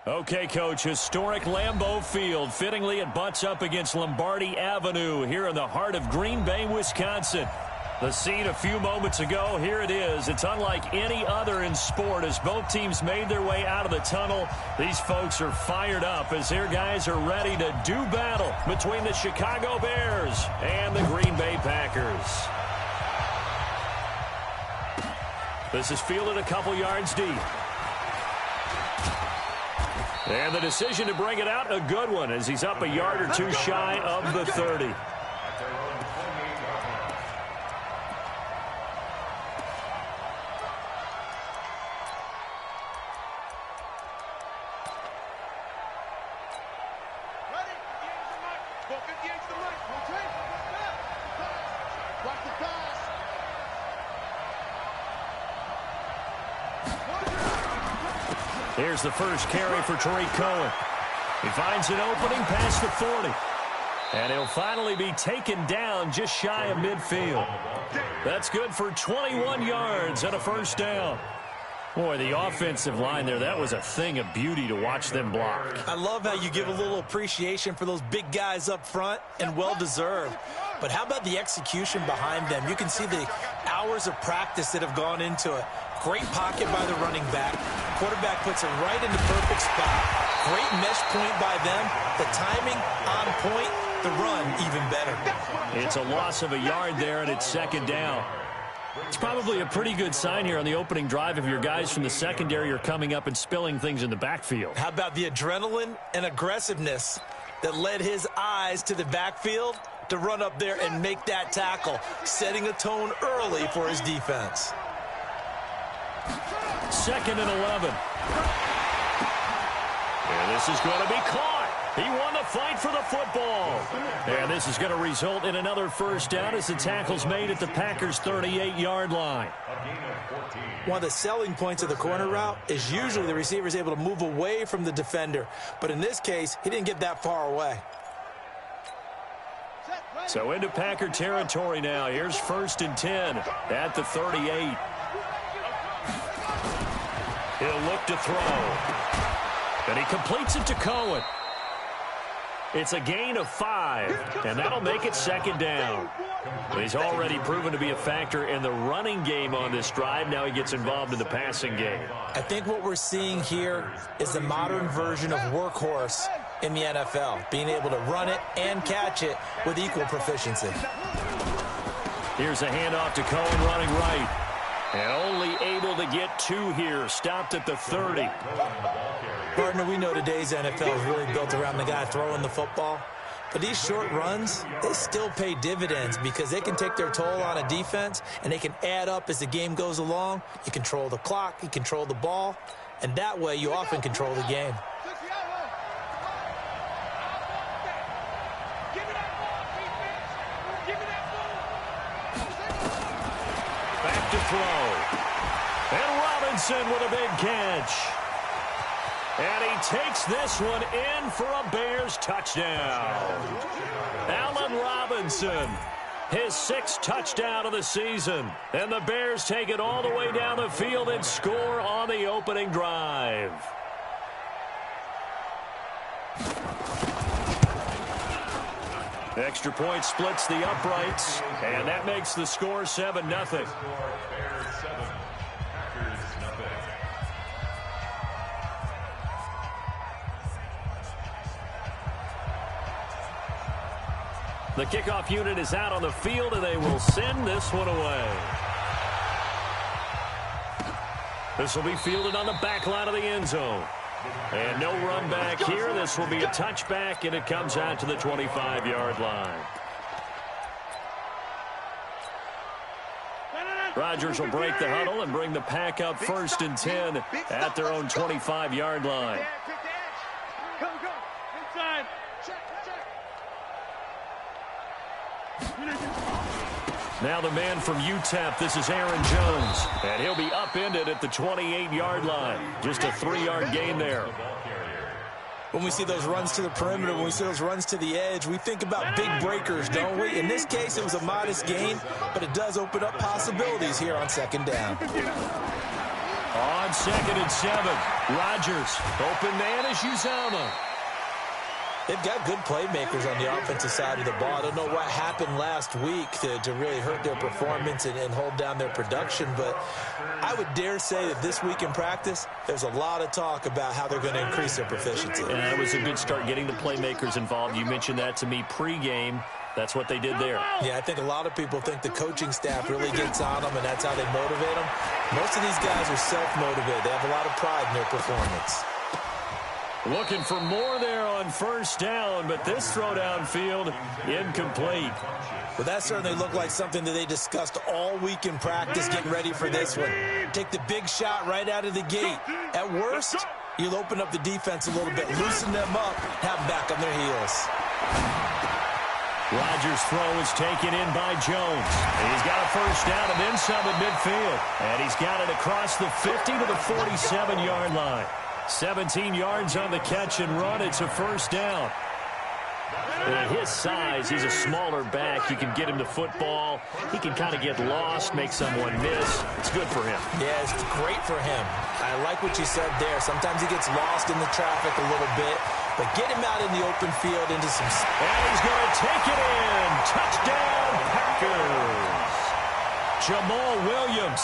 Okay, Coach, historic Lambeau Field. Fittingly, it butts up against Lombardi Avenue here in the heart of Green Bay, Wisconsin. The scene a few moments ago, here it is. It's unlike any other in sport as both teams made their way out of the tunnel. These folks are fired up as their guys are ready to do battle between the Chicago Bears and the Green Bay Packers. This is fielded a couple yards deep. And the decision to bring it out, a good one, as he's up a yard or two shy of the 30. Here's the first carry for Tariq Cohen. He finds an opening past the 40. And he'll finally be taken down just shy of midfield. That's good for 21 yards and a first down. Boy, the offensive line there, that was a thing of beauty to watch them block. I love how you give a little appreciation for those big guys up front, and well-deserved. But how about the execution behind them? You can see the hours of practice that have gone into it. Great pocket by the running back. Quarterback puts it right in the perfect spot. Great mesh point by them. The timing on point. The run even better. It's a loss of a yard there, and it's second down. It's probably a pretty good sign here on the opening drive if your guys from the secondary are coming up and spilling things in the backfield. How about the adrenaline and aggressiveness that led his eyes to the backfield to run up there and make that tackle, setting a tone early for his defense. Second and 11. And this is going to be caught. He won the fight for the football. And this is going to result in another first down as the tackle's made at the Packers' 38-yard line. One of the selling points of the corner route is usually the receiver is able to move away from the defender. But in this case, he didn't get that far away. So into Packer territory now. Here's 1st and 10 at the 38. He'll look to throw. And he completes it to Cohen. It's a gain of 5, and that'll make it second down. He's already proven to be a factor in the running game on this drive. Now he gets involved in the passing game. I think what we're seeing here is the modern version of workhorse in the NFL, being able to run it and catch it with equal proficiency. Here's a handoff to Cohen running right. And only able to get 2 here. Stopped at the 30. Partner, we know today's NFL is really built around the guy throwing the football. But these short runs, they still pay dividends because they can take their toll on a defense, and they can add up as the game goes along. You control the clock, you control the ball, and that way you often control the game. Back to throw. And Robinson with a big catch. And he takes this one in for a Bears touchdown. Allen Robinson, his 6th touchdown of the season. And the Bears take it all the way down the field and score on the opening drive. Extra point splits the uprights, and that makes the score 7-0. The kickoff unit is out on the field, and they will send this one away. This will be fielded on the back line of the end zone. And no run back here. This will be a touchback, and it comes out to the 25-yard line. Rodgers will break the huddle and bring the pack up 1st and 10 at their own 25-yard line. Now the man from UTEP, this is Aaron Jones. And he'll be upended at the 28-yard line. Just a 3-yard gain there. When we see those runs to the perimeter, when we see those runs to the edge, we think about big breakers, don't we? In this case, it was a modest gain, but it does open up possibilities here on 2nd down. On 2nd and 7. Rodgers, open man is Uzama. They've got good playmakers on the offensive side of the ball. I don't know what happened last week to really hurt their performance and hold down their production, but I would dare say that this week in practice, there's a lot of talk about how they're going to increase their proficiency. And that was a good start getting the playmakers involved. You mentioned that to me pregame. That's what they did there. Yeah, I think a lot of people think the coaching staff really gets on them, and that's how they motivate them. Most of these guys are self-motivated. They have a lot of pride in their performance. Looking for more there on first down, but this throw downfield incomplete. Well, that certainly looked like something that they discussed all week in practice getting ready for this one. Take the big shot right out of the gate. At worst, you'll open up the defense a little bit, loosen them up, have them back on their heels. Rodgers' throw is taken in by Jones. He's got a first down and then some at midfield. And he's got it across the 50 to the 47-yard line. 17 yards on the catch and run. It's a first down. At his size, he's a smaller back. You can get him the football. He can kind of get lost, make someone miss. It's good for him. Yeah, it's great for him. I like what you said there. Sometimes he gets lost in the traffic a little bit, but get him out in the open field into some... And he's going to take it in. Touchdown, Packers. Jamal Williams,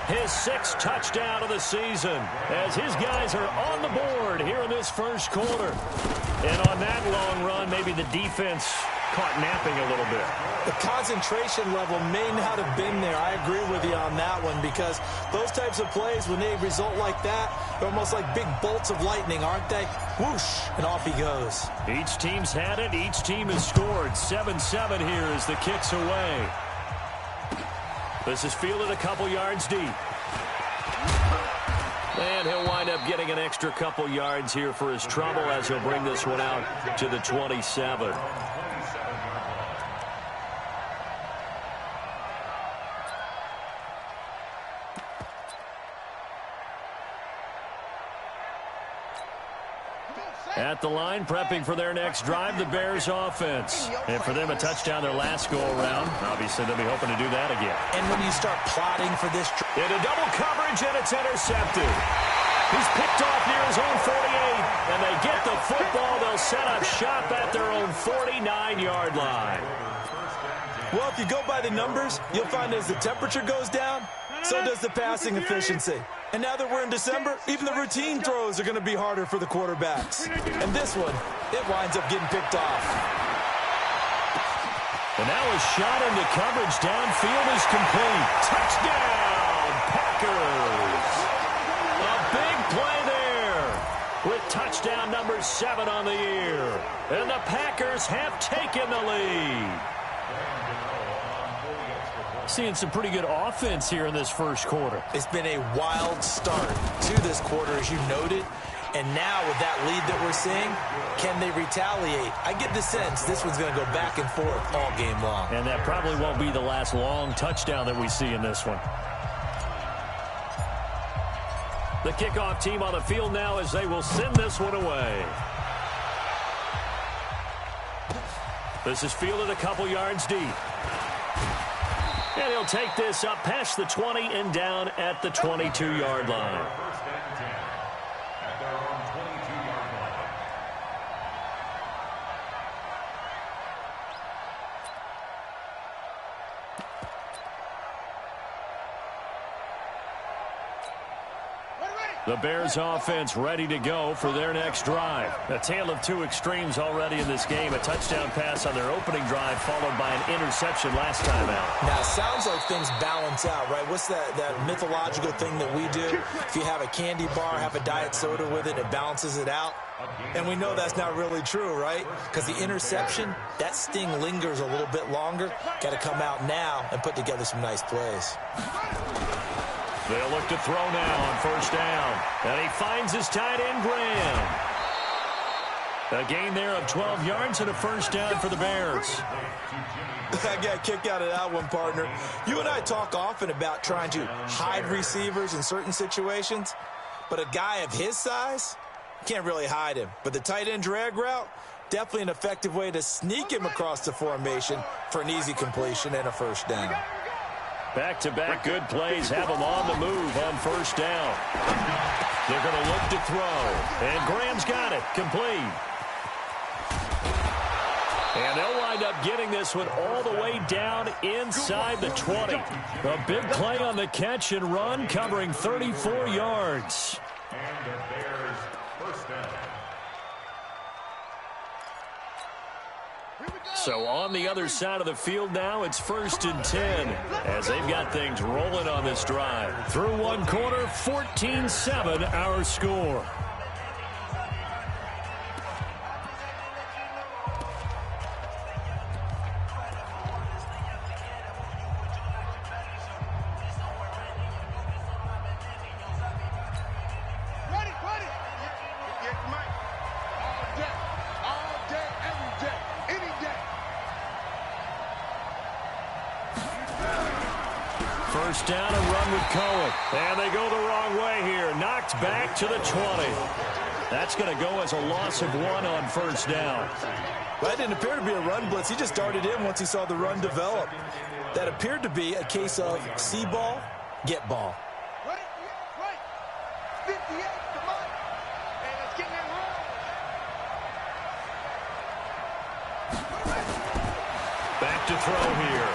his 6th touchdown of the season, as his guys are on the board here in this first quarter. And on that long run, maybe the defense caught napping a little bit. The concentration level may not have been there. I agree with you on that one, because those types of plays, when they result like that, they're almost like big bolts of lightning, aren't they? Whoosh, and off he goes. Each team's had it. Each team has scored. 7-7 here as the kick's away. This is fielded a couple yards deep. And he'll wind up getting an extra couple yards here for his trouble as he'll bring this one out to the 27. At the line, prepping for their next drive, the Bears offense. And for them, a touchdown their last go-around. Obviously, they'll be hoping to do that again. And when you start plotting for this... Into double coverage, and it's intercepted. He's picked off near his own 48, and they get the football. They'll set up shop at their own 49-yard line. Well, if you go by the numbers, you'll find as the temperature goes down, so does the passing efficiency. And now that we're in December, even the routine throws are going to be harder for the quarterbacks. And this one, it winds up getting picked off. And now a shot into coverage downfield is complete. Touchdown, Packers. A big play there with touchdown number 7 on the year. And the Packers have taken the lead. Seeing some pretty good offense here in this first quarter. It's been a wild start to this quarter, as you noted. And now with that lead that we're seeing, can they retaliate? I get the sense this one's going to go back and forth all game long. And that probably won't be the last long touchdown that we see in this one. The kickoff team on the field now as they will send this one away. This is fielded a couple yards deep. And he'll take this up past the 20 and down at the 22-yard line. The Bears offense ready to go for their next drive. A tale of two extremes already in this game. A touchdown pass on their opening drive followed by an interception last time out. Now, it sounds like things balance out, right? What's that mythological thing that we do? If you have a candy bar, have a diet soda with it, it balances it out. And we know that's not really true, right? Because the interception, that sting lingers a little bit longer. Got to come out now and put together some nice plays. They'll look to throw now on first down. And he finds his tight end, Graham. A gain there of 12 yards and a first down for the Bears. I got a kick out of that one, partner. You and I talk often about trying to hide receivers in certain situations. But a guy of his size, can't really hide him. But the tight end drag route, definitely an effective way to sneak him across the formation for an easy completion and a first down. Back-to-back good plays have them on the move on first down. They're going to look to throw. And Graham's got it. Complete. And they'll wind up getting this one all the way down inside the 20. A big play on the catch and run, covering 34 yards. And the Bears first down. So on the other side of the field now, it's 1st and 10 as they've got things rolling on this drive. Through one quarter, 14-7 our score. First down and run with Cohen. And they go the wrong way here. Knocked back to the 20. That's going to go as a loss of 1 on first down. That didn't appear to be a run blitz. He just darted in once he saw the run develop. That appeared to be a case of see ball, get ball. Right. 58, come on. Hey, let's get that run. Back to throw here.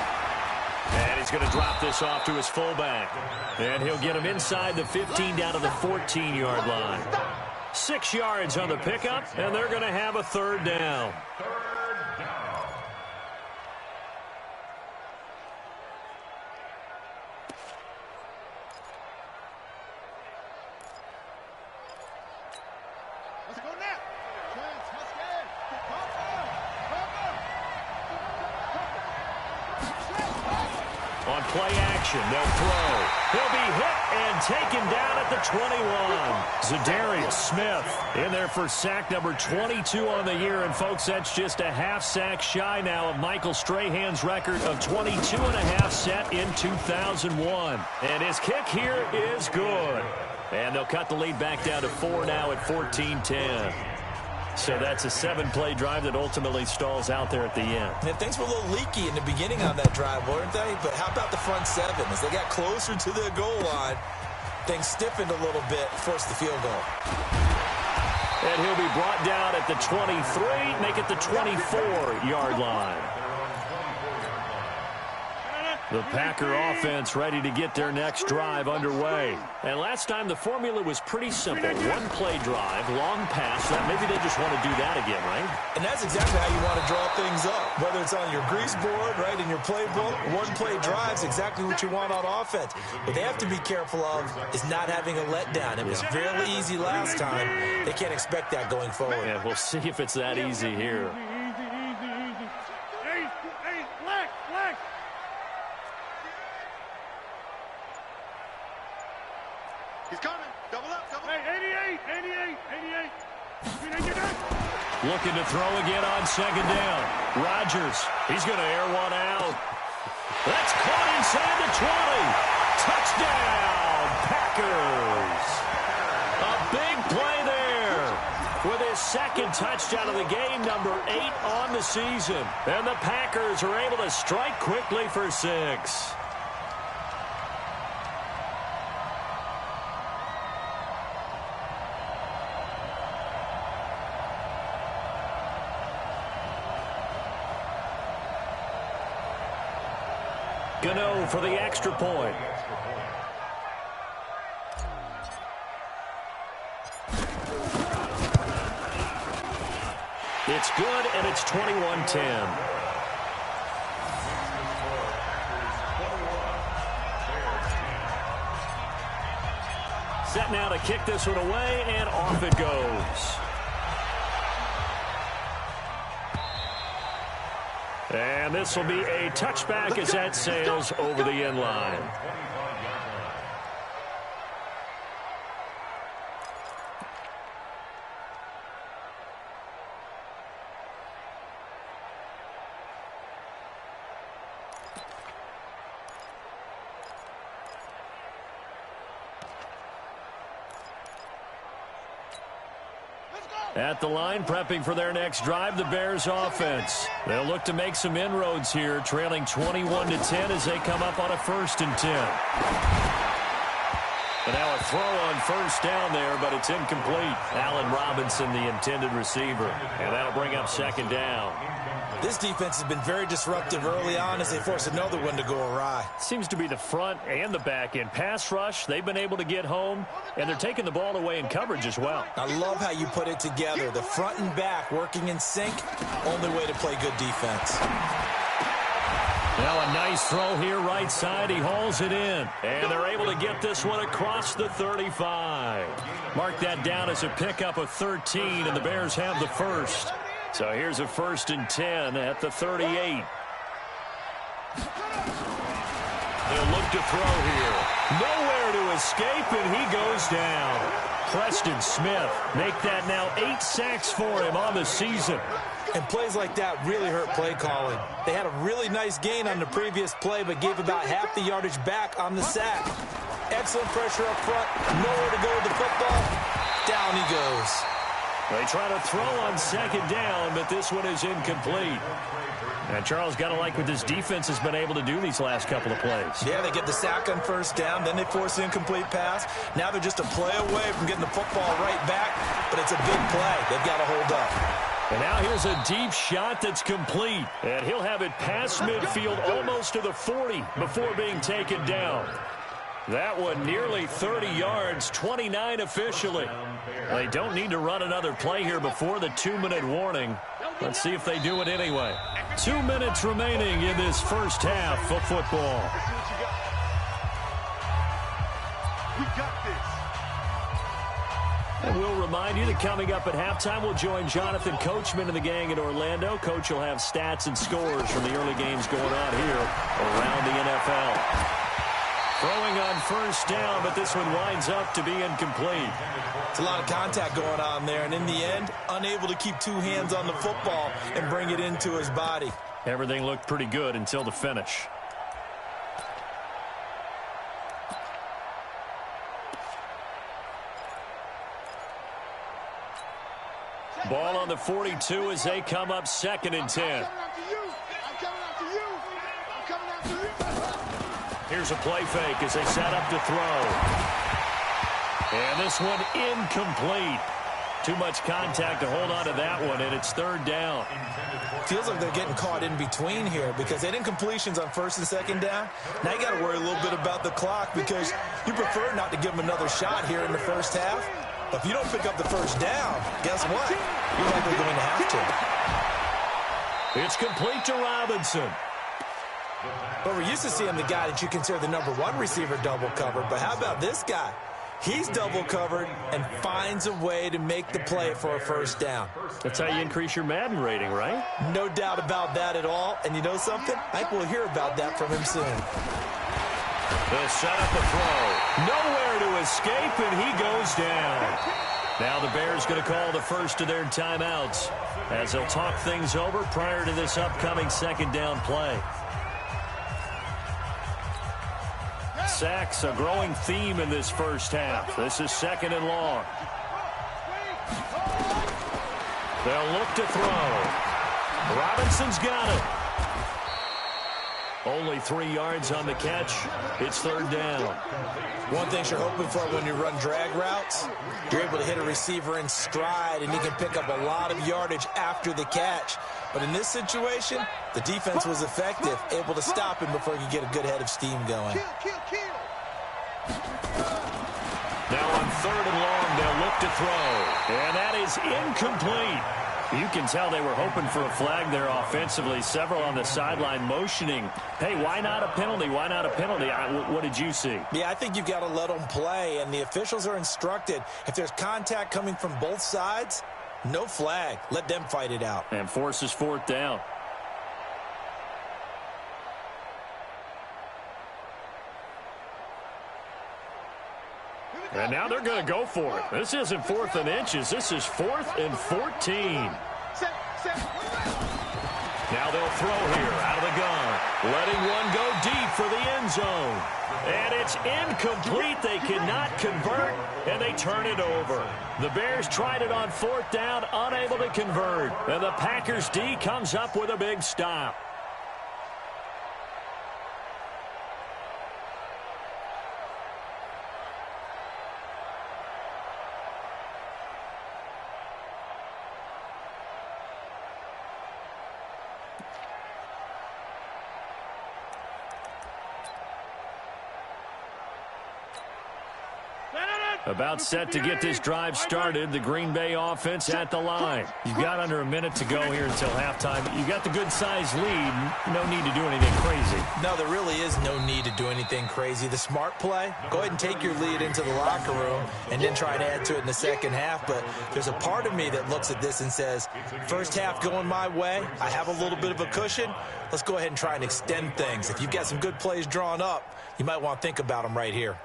And he's going to drop this off to his fullback. And he'll get him inside the 15 down to the 14-yard line. 6 yards on the pickup, and they're going to have a third down. Let's go now. On play action, they'll throw. He'll be hit and taken down at the 21. Zadarius Smith in there for sack number 22 on the year. And, folks, that's just a half sack shy now of Michael Strahan's record of 22.5 set in 2001. And his kick here is good. And they'll cut the lead back down to 4 now at 14-10. So that's a 7-play drive that ultimately stalls out there at the end. And things were a little leaky in the beginning on that drive, weren't they? But how about the front 7? As they got closer to the goal line, things stiffened a little bit, forced the field goal. And he'll be brought down at the 23, make it the 24-yard line. The Packer offense ready to get their next drive underway. And last time the formula was pretty simple. One-play drive, long pass. Maybe they just want to do that again, right? And that's exactly how you want to draw things up. Whether it's on your grease board, right, in your playbook, one-play drive's exactly what you want on offense. What they have to be careful of is not having a letdown. It was fairly easy last time. They can't expect that going forward. Yeah, we'll see if it's that easy here. He's coming. Double up. Hey, 88. Looking to throw again on second down. Rodgers, he's going to air one out. That's caught inside the 20. Touchdown, Packers. A big play there with his second touchdown of the game, number 8 on the season. And the Packers are able to strike quickly for 6. Gano for the extra point. It's good, and it's 21-10. Set now to kick this one away, and off it goes. And this will be a touchback as that sails over the end line. Let's go. At the line, prepping for their next drive, the Bears offense. They'll look to make some inroads here, trailing 21-10 as they come up on a 1st and 10. And now a throw on 1st down there, but it's incomplete. Allen Robinson, the intended receiver. And that'll bring up 2nd down. This defense has been very disruptive early on as they force another one to go awry. Seems to be the front and the back end. Pass rush, they've been able to get home, and they're taking the ball away in coverage as well. I love how you put it together. The front and back working in sync, only way to play good defense. Now a nice throw here, right side. He hauls it in, and they're able to get this one across the 35. Mark that down as a pickup of 13, and the Bears have the first. So here's a 1st and 10 at the 38. They'll look to throw here. Nowhere to escape, and he goes down. Preston Smith make that now 8 sacks for him on the season. And plays like that really hurt play calling. They had a really nice gain on the previous play, but gave about half the yardage back on the sack. Excellent pressure up front. Nowhere to go with the football. Down he goes. They try to throw on 2nd down, but this one is incomplete. And Charles, got to like what this defense has been able to do these last couple of plays. Yeah, they get the sack on 1st down, then they force the incomplete pass. Now they're just a play away from getting the football right back, but it's a big play. They've got to hold up. And now here's a deep shot that's complete. And he'll have it past midfield almost to the 40 before being taken down. That one nearly 30 yards, 29 officially. They don't need to run another play here before the 2-minute warning. Let's see if they do it anyway. 2 minutes remaining in this 1st half of football. We got this. And we'll remind you that coming up at halftime, we'll join Jonathan Coachman and the gang in Orlando. Coach will have stats and scores from the early games going on here around the NFL. Throwing on 1st down, but this one winds up to be incomplete. It's a lot of contact going on there, and in the end, unable to keep 2 hands on the football and bring it into his body. Everything looked pretty good until the finish. Ball on the 42 as they come up 2nd and 10. Here's a play fake as they set up to throw. And this one incomplete. Too much contact to hold on to that one, and it's 3rd down. Feels like they're getting caught in between here because they did incompletions on 1st and 2nd down. Now you got to worry a little bit about the clock because you prefer not to give them another shot here in the 1st half. But if you don't pick up the 1st down, guess what? You're likely going to have to. It's complete to Robinson. But we're used to seeing the guy that you consider the #1 receiver double covered. But how about this guy? He's double covered and finds a way to make the play for a 1st down. That's how you increase your Madden rating, right? No doubt about that at all. And you know something? I think we'll hear about that from him soon. They'll set up a throw. Nowhere to escape, and he goes down. Now the Bears going to call the first of their timeouts as they'll talk things over prior to this upcoming 2nd down play. Sacks, a growing theme in this 1st half. This is 2nd and long. They'll look to throw. Robinson's got it. Only 3 yards on the catch. It's 3rd down. One thing you're hoping for when you run drag routes, you're able to hit a receiver in stride, and he can pick up a lot of yardage after the catch. But in this situation, the defense was effective, able to stop him before he could get a good head of steam going. Now on 3rd and long, they'll look to throw. And that is incomplete. You can tell they were hoping for a flag there offensively. Several on the sideline motioning, hey, why not a penalty? Why not a penalty? What did you see? Yeah, I think you've got to let them play, and the officials are instructed. If there's contact coming from both sides, no flag. Let them fight it out. And forces 4th down. And now they're going to go for it. This isn't 4th and inches. This is 4th and 14. Now Now they'll throw here out of the gun. Letting one go deep for the end zone. And it's incomplete. They cannot convert, and they turn it over. The Bears tried it on 4th down, unable to convert. And the Packers D comes up with a big stop. About set to get this drive started. The Green Bay offense at the line. You've got under a minute to go here until halftime. You've got the good-sized lead. No need to do anything crazy. No, there really is no need to do anything crazy. The smart play, go ahead and take your lead into the locker room and then try to add to it in the second half. But there's a part of me that looks at this and says, first half going my way. I have a little bit of a cushion. Let's go ahead and try and extend things. If you've got some good plays drawn up, you might want to think about them right here.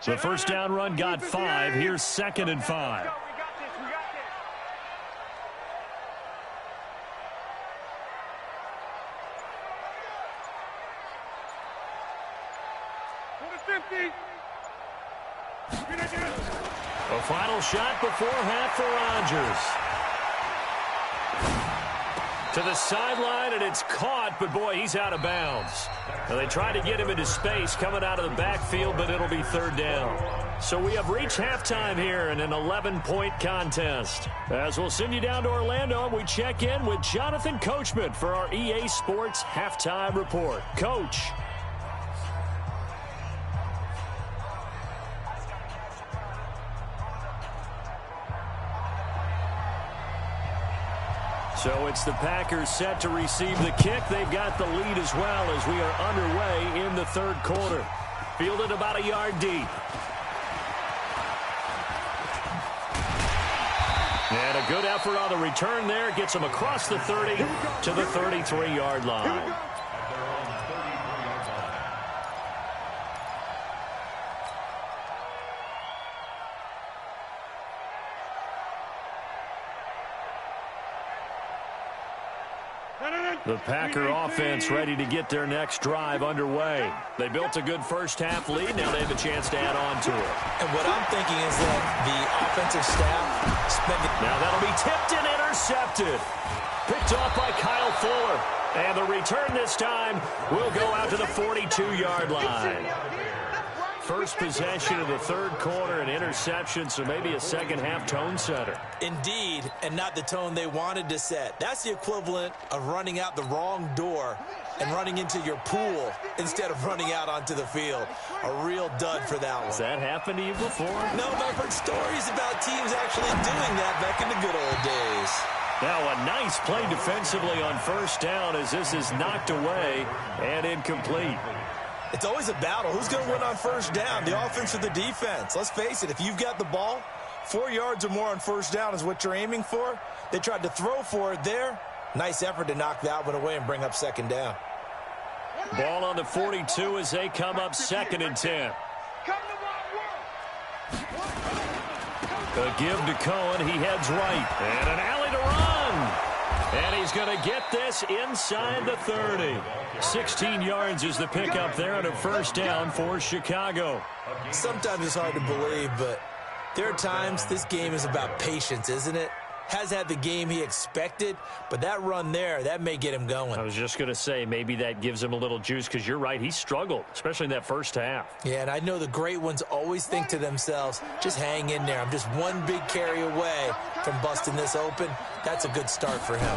The first down run got 5. Here's 2nd and 5. A final shot before half for Rodgers. To the sideline, and it's caught, but boy, he's out of bounds. Now, they try to get him into space coming out of the backfield, but it'll be 3rd down. So we have reached halftime here in an 11-point contest. As we'll send you down to Orlando, we check in with Jonathan Coachman for our EA Sports Halftime Report. Coach. So it's the Packers set to receive the kick. They've got the lead as well as we are underway in the 3rd quarter. Fielded about a yard deep. And a good effort on the return there. Gets them across the 30 to the 33-yard line. The Packer offense ready to get their next drive underway. They built a good first-half lead. Now they have a chance to add on to it. And what I'm thinking is that the offensive staff spending... Now that'll be tipped and intercepted. Picked off by Kyle Fuller. And the return this time will go out to the 42-yard line. First possession of the 3rd quarter, an interception, so maybe a second-half tone setter. Indeed, and not the tone they wanted to set. That's the equivalent of running out the wrong door and running into your pool instead of running out onto the field. A real dud for that one. Has that happened to you before? No, but I've heard stories about teams actually doing that back in the good old days. Now a nice play defensively on 1st down as this is knocked away and incomplete. It's always a battle. Who's going to win on 1st down, the offense or the defense? Let's face it, if you've got the ball, 4 yards or more on 1st down is what you're aiming for. They tried to throw for it there. Nice effort to knock that one away and bring up 2nd down. Ball on the 42 as they come up 2nd and 10. A give to Cohen. He heads right. And an alley to run. And he's going to get this inside the 30. 16 yards is the pickup there on a 1st down for Chicago. Sometimes it's hard to believe, but there are times this game is about patience, isn't it? Has had the game he expected, but that run there, that may get him going. I was just going to say, maybe that gives him a little juice because you're right, he struggled, especially in that 1st half. Yeah, and I know the great ones always think to themselves, just hang in there. I'm just one big carry away from busting this open. That's a good start for him.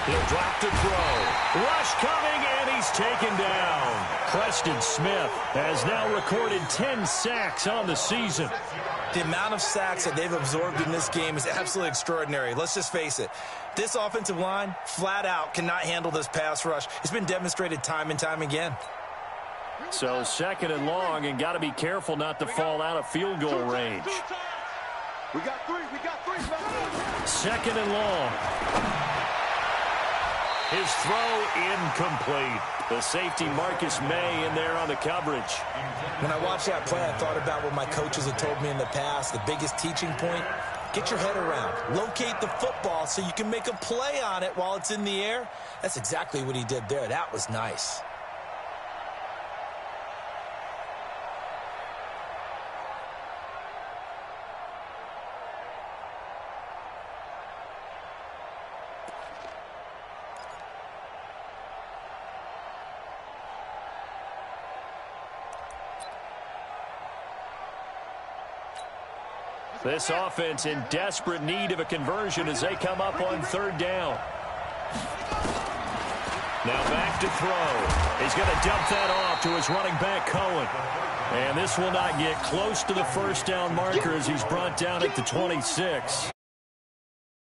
He'll drop to throw. Rush coming, and he's taken down. Preston Smith has now recorded 10 sacks on the season. The amount of sacks that they've absorbed in this game is absolutely extraordinary. Let's just face it. This offensive line, flat out, cannot handle this pass rush. It's been demonstrated time and time again. So 2nd and long, and got to be careful not to fall out of field goal range. We got 3. 2nd and long. His throw incomplete. The safety Marcus May in there on the coverage. When I watched that play, I thought about what my coaches had told me in the past. The biggest teaching point, get your head around. Locate the football so you can make a play on it while it's in the air. That's exactly what he did there. That was nice. This offense in desperate need of a conversion as they come up on third down. Now back to throw. He's going to dump that off to his running back, Cohen. And this will not get close to the first down marker as he's brought down at the 26.